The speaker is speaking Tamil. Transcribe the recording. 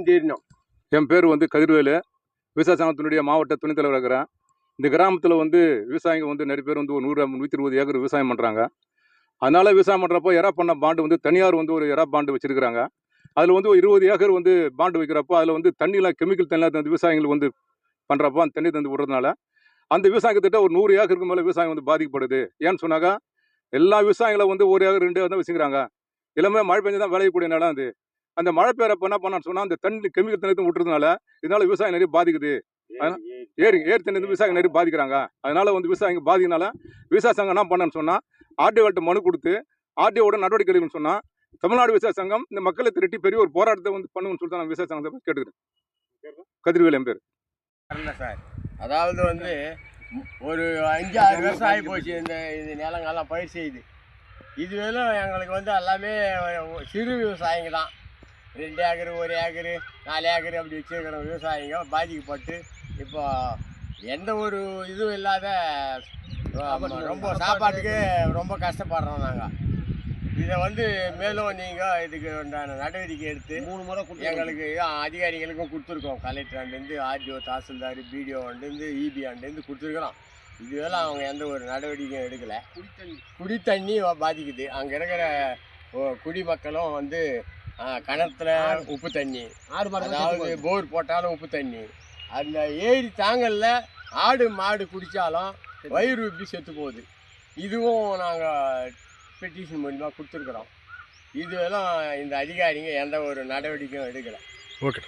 தெரியணும். என் பேர் வந்து கதிர்வேலு, விவசாய சங்கத்தினுடைய மாவட்ட துணைத் தலைவராக இருக்கிறேன். இந்த கிராமத்தில் வந்து விவசாயிங்க வந்து நிறைய பேர் வந்து ஒரு 100-120 ஏக்கர் விவசாயம் பண்ணுறாங்க. அதனால் விவசாயம் பண்ணுறப்போ எறா பண்ண பாண்டு வந்து தனியார் வந்து ஒரு எறா பாண்டு வச்சுருக்கிறாங்க. அதில் வந்து ஒரு 20 ஏக்கர் வந்து பாண்டு வைக்கிறப்போ அதில் வந்து தண்ணிலாம் கெமிக்கல் தண்ணிலாம் தந்து விவசாயிகளுக்கு வந்து பண்ணுறப்போ அந்த தண்ணி தந்து விடுறதுனால அந்த விவசாயத்திட்ட ஒரு 100 ஏக்கருக்கு மேலே விவசாயம் வந்து பாதிக்கப்படுது. ஏன்னு சொன்னாக்கா எல்லா விவசாயிகளும் வந்து 1 ஏக்கர் 2 ஏக்கர் தான் வச்சுக்கிறாங்க. எல்லாமே மழை பெஞ்சு தான் விளையக்கூடிய நிலம் அது. அந்த மழை பெய்யறப்ப என்ன பண்ணான்னு சொன்னால் அந்த தண்ணி கெமிக்கல் தண்ணி விட்டுறதுனால இதனால விவசாயம் நிறைய பாதிக்குது. ஏரி தண்ணி விவசாயம் நிறைய பாதிக்கிறாங்க. அதனால வந்து விவசாயிங்க பாதிக்கனால விவசாய சங்கம் என்ன பண்ணான்னு சொன்னால் ஆர்டிஓட்ட மனு கொடுத்து ஆர்டிஓட நடவடிக்கை எடுக்கணும்னு சொன்னால் தமிழ்நாடு விவசாய சங்கம் இந்த மக்களை திரட்டி பெரிய ஒரு போராட்டத்தை வந்து பண்ணுன்னு சொல்லிட்டு நான் விவசாய சங்கத்தை கேட்டுக்கிறேன். கதிர்வேலு என் பேர். சார், அதாவது வந்து ஒரு 5-6 வருஷம் ஆகி போச்சு இந்த நிலங்கள்லாம் பயிர் செய்யுது. இதுவரையிலும் எங்களுக்கு வந்து எல்லாமே சிறு விவசாயிங்க தான். 2 ஏக்கர் 1 ஏக்கரு 4 ஏக்கர் அப்படி வச்சுருக்கிற விவசாயிங்க பாதிக்கப்பட்டு இப்போ எந்த ஒரு இதுவும் இல்லாத ரொம்ப சாப்பாட்டுக்கு ரொம்ப கஷ்டப்படுறோம் நாங்கள். இதை வந்து மேலும் நீங்கள் இதுக்கு உண்டான நடவடிக்கை எடுத்து 3 முறை எங்களுக்கு அதிகாரிகளுக்கும் கொடுத்துருக்கோம். கலெக்டராண்டேருந்து ஆர்டிஓ தாசில்தார் பிடிஓ ஆண்டேருந்து இபி ஆண்டேருந்து கொடுத்துருக்குறோம். இதுவெல்லாம் அவங்க எந்த ஒரு நடவடிக்கையும் எடுக்கலை. குடித்தண்ணி பாதிக்குது. அங்கே இருக்கிற குடிமக்களும் வந்து கிணத்துல உப்பு தண்ணி, அதாவது போர் போட்டாலும் உப்பு தண்ணி, அந்த ஏரி தாங்கல்ல ஆடு மாடு குடித்தாலும் வயிறு இப்படி செத்து போகுது. இதுவும் நாங்கள் பெட்டிஷன் மூலிமா கொடுத்துருக்குறோம். இதுவெல்லாம் இந்த அதிகாரிங்க எந்த ஒரு நடவடிக்கையும் எடுக்கலை. ஓகே.